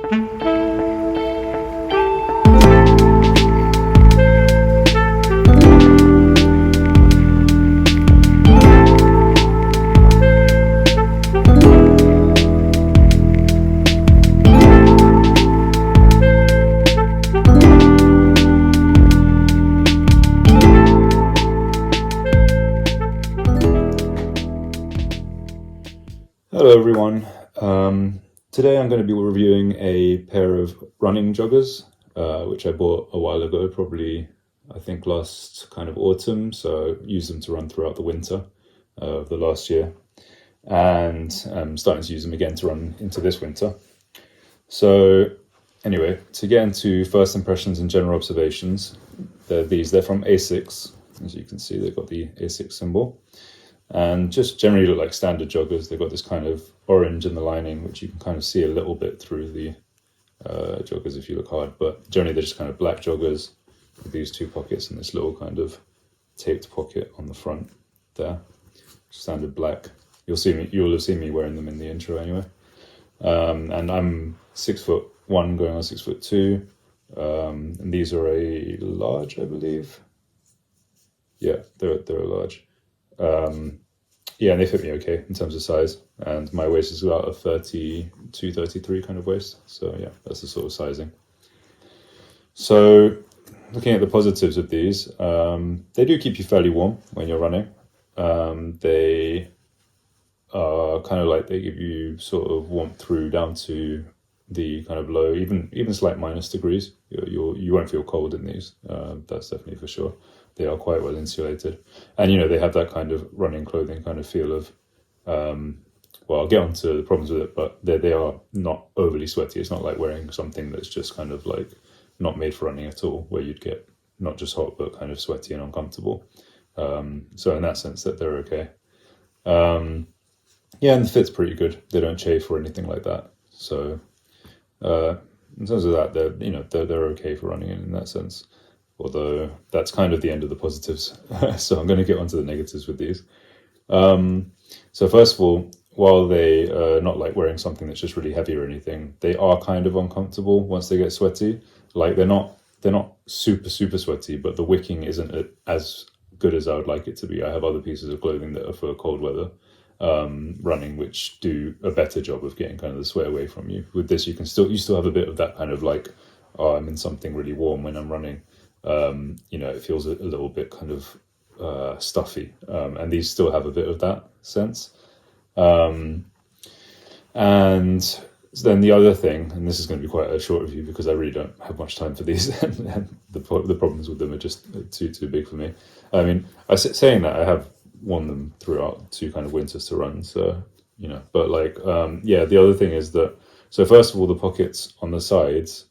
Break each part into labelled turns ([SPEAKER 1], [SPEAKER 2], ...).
[SPEAKER 1] Hello everyone. Today I'm going to be reviewing a pair of running joggers, which I bought a while ago, probably I think last kind of autumn, so I used them to run throughout the winter of the last year, and I'm starting to use them again to run into this winter. So anyway, to get into first impressions and general observations, they're from ASICS. As you can see, they've got the ASICS symbol. And just generally look like standard joggers. They've got this kind of orange in the lining, which you can kind of see a little bit through the joggers if you look hard. But generally they're just kind of black joggers with these two pockets and this little kind of taped pocket on the front there. Standard black. You'll have seen me wearing them in the intro anyway. And I'm 6'1", going on 6'2", and these are a large, I believe. Yeah, they're a large. Yeah, and they fit me okay in terms of size, and my waist is about a 32, 33 kind of waist, so yeah, that's the sort of sizing. So looking at the positives of these, they do keep you fairly warm when you're running. They are kind of like, they give you sort of warmth through down to the kind of low, even slight minus degrees. You won't feel cold in these, that's definitely for sure. They are quite well insulated, and they have that kind of running clothing kind of feel of, well, I'll get onto the problems with it, but they are not overly sweaty. It's not like wearing something that's just kind of like not made for running at all, where you'd get not just hot but kind of sweaty and uncomfortable. So in that sense, that they're okay. Yeah, and the fit's pretty good. They don't chafe or anything like that. So in terms of that, they're okay for running in that sense. Although that's kind of the end of the positives. So I'm going to get onto the negatives with these. So first of all, while they are not like wearing something that's just really heavy or anything, they are kind of uncomfortable once they get sweaty. Like they're not super sweaty, but the wicking isn't as good as I would like it to be. I have other pieces of clothing that are for cold weather running, which do a better job of getting kind of the sweat away from you. With this, you still have a bit of that kind of like, oh, I'm in something really warm when I'm running. It feels a little bit kind of stuffy, and these still have a bit of that sense. And then the other thing, and this is going to be quite a short review because I really don't have much time for these, and the problems with them are just too big for me. I mean, saying that, I have worn them throughout 2 kind of winters to run, so but like the other thing is that, so first of all, the pockets on the sides,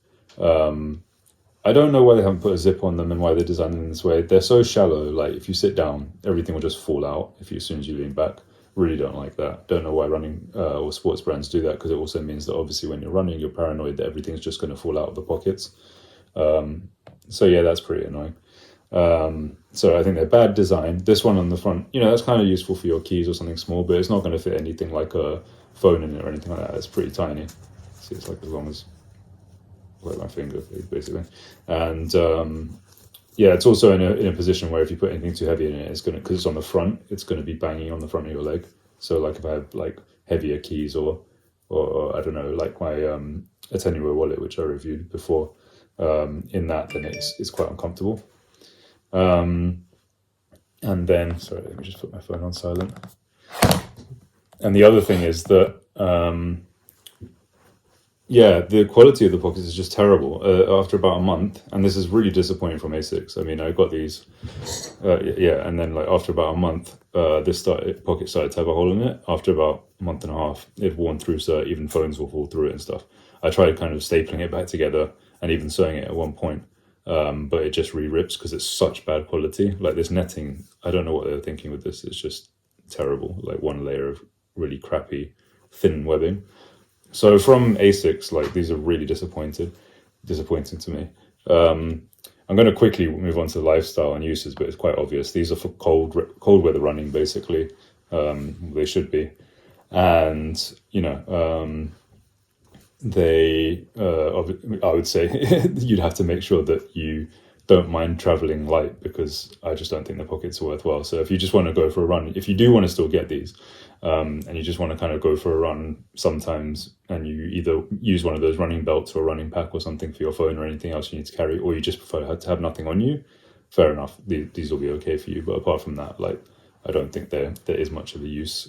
[SPEAKER 1] I don't know why they haven't put a zip on them and why they're designed them in this way. They're so shallow, like if you sit down, everything will just fall out as soon as you lean back. Really don't like that. Don't know why running or sports brands do that, because it also means that obviously when you're running, you're paranoid that everything's just going to fall out of the pockets. So yeah, that's pretty annoying. So I think they're bad design. This one on the front, that's kind of useful for your keys or something small, but it's not going to fit anything like a phone in it or anything like that. It's pretty tiny. See, it's like as long as like my finger, basically. And it's also in a position where if you put anything too heavy in it, it's going to, because it's on the front, it's going to be banging on the front of your leg. So like if I have like heavier keys or I don't know, like my Attenuate wallet, which I reviewed before, in that, then it's quite uncomfortable. And then, sorry, let me just put my phone on silent. And the other thing is that the quality of the pockets is just terrible after about a month, and this is really disappointing from ASICS. I mean, I got these, and then like after about a month, this pocket started to have a hole in it. After about a month and a half, it worn through, so even phones will fall through it and stuff. I tried kind of stapling it back together and even sewing it at one point, but it just re-rips because it's such bad quality. Like this netting, I don't know what they're thinking with this. It's just terrible, like one layer of really crappy thin webbing. So from ASICS, like these are really disappointing to me. I'm going to quickly move on to lifestyle and uses, but it's quite obvious. These are for cold weather running, basically. They should be. And, I would say you'd have to make sure that you don't mind traveling light, because I just don't think the pockets are worthwhile. So if you just want to go for a run, if you do want to still get these, and you just want to kind of go for a run sometimes, and you either use one of those running belts or a running pack or something for your phone or anything else you need to carry, or you just prefer to have nothing on you, fair enough. These will be okay for you. But apart from that, like, I don't think there is much of a use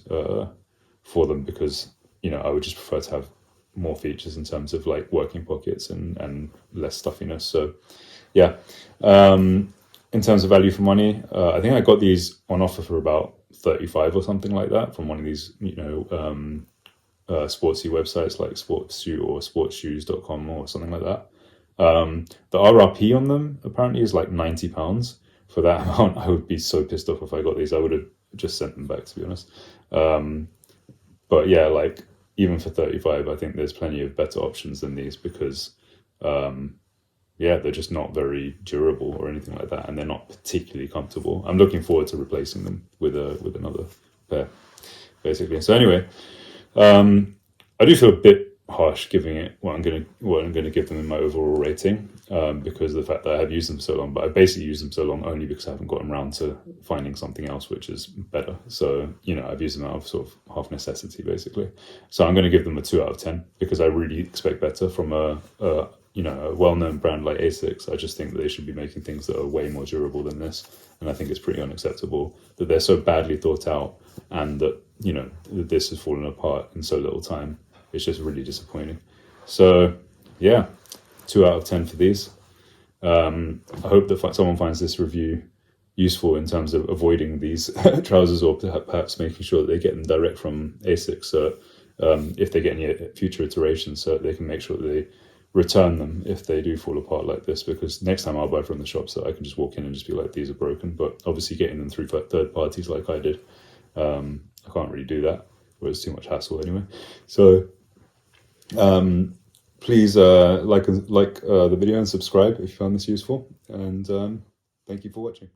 [SPEAKER 1] for them, because, you know, I would just prefer to have more features in terms of like working pockets and less stuffiness. So yeah, in terms of value for money, I think I got these on offer for about 35 or something like that from one of these, you know, sportsy websites like Sportsuit or sportshoes.com or something like that. The RRP on them apparently is like £90. For that amount, I would be so pissed off if I got these. I would have just sent them back, to be honest. But yeah, like, even for 35, I think there's plenty of better options than these, because yeah, they're just not very durable or anything like that, and they're not particularly comfortable. I'm looking forward to replacing them with another pair, basically. So anyway, I do feel a bit harsh giving it what I'm gonna give them in my overall rating, because of the fact that I have used them so long. But I basically used them so long only because I haven't gotten around to finding something else which is better. So, you know, I've used them out of sort of half necessity, basically. So I'm going to give them a 2 out of 10, because I really expect better from a well-known brand like ASICS. I just think that they should be making things that are way more durable than this, and I think it's pretty unacceptable that they're so badly thought out, and that, you know, this has fallen apart in so little time. It's just really disappointing. So yeah, 2 out of 10 for these. I hope that someone finds this review useful in terms of avoiding these trousers, or perhaps making sure that they get them direct from ASICS, so if they get any future iterations, so they can make sure that they return them if they do fall apart like this, because next time I'll buy from the shop, so I can just walk in and just be like, these are broken. But obviously getting them through third parties like I did, I can't really do that, or it's too much hassle anyway. So please like the video and subscribe if you found this useful, and thank you for watching.